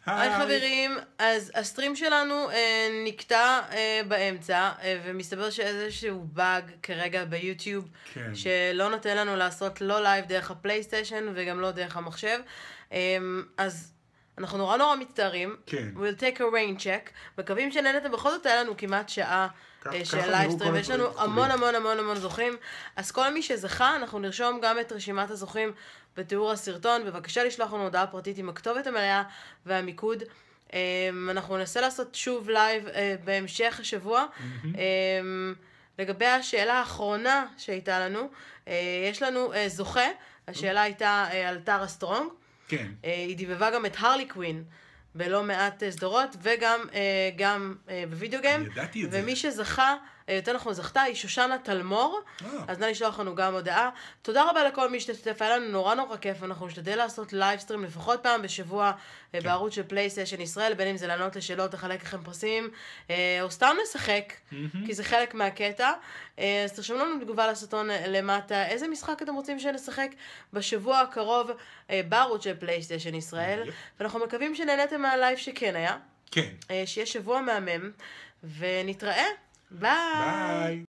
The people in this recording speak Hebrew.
היי חברים, אז הסטרים שלנו נקטע באמצע, ומסתבר שאיזשהו באג כרגע ביוטיוב, שלא נותן לנו לעשות לא לייב דרך הפלייסטיישן וגם לא דרך המחשב. אז אנחנו נורא מצטערים. We'll take a rain check. מקווים שנהנתם, בכל זאת היה לנו כמעט שעה של לייבסטרים, ויש לנו המון זוכים. אז כל מי שזכה, אנחנו נרשום גם את רשימת הזוכים בתיאור הסרטון. בבקשה לשלוח לנו הודעה פרטית עם הכתובת המלאה והמיקוד. אנחנו ננסה לעשות שוב לייב בהמשך השבוע. לגבי השאלה האחרונה שהייתה לנו, יש לנו זוכה. השאלה הייתה על טרה סטרונג. היא דיבבה גם את הרלי קווין בלא מעט סדרות, וגם בווידאו גיים. ומי שזכה, יותר נכון זכתה, היא שושנה תלמור. אז נא לשלוח לנו גם הודעה. תודה רבה לכל מי שתשתתף, היה לנו נורא כיף. אנחנו נשתדל לעשות לייבסטרים לפחות פעם בשבוע בערוץ של פלייסטיישן ישראל, בין אם זה לענות לשאלות, לחלק לכם פרסים, או סתם לשחק, כי זה חלק מהקטע. אז תרשמו לנו תגובה לסרטון למטה, איזה משחק אתם רוצים שנשחק בשבוע הקרוב בערוץ של פלייסטיישן ישראל. ואנחנו מקווים שנהנתם מהלייב שכן היה. שיהיה שבוע מהמם, ונתראה. ביי.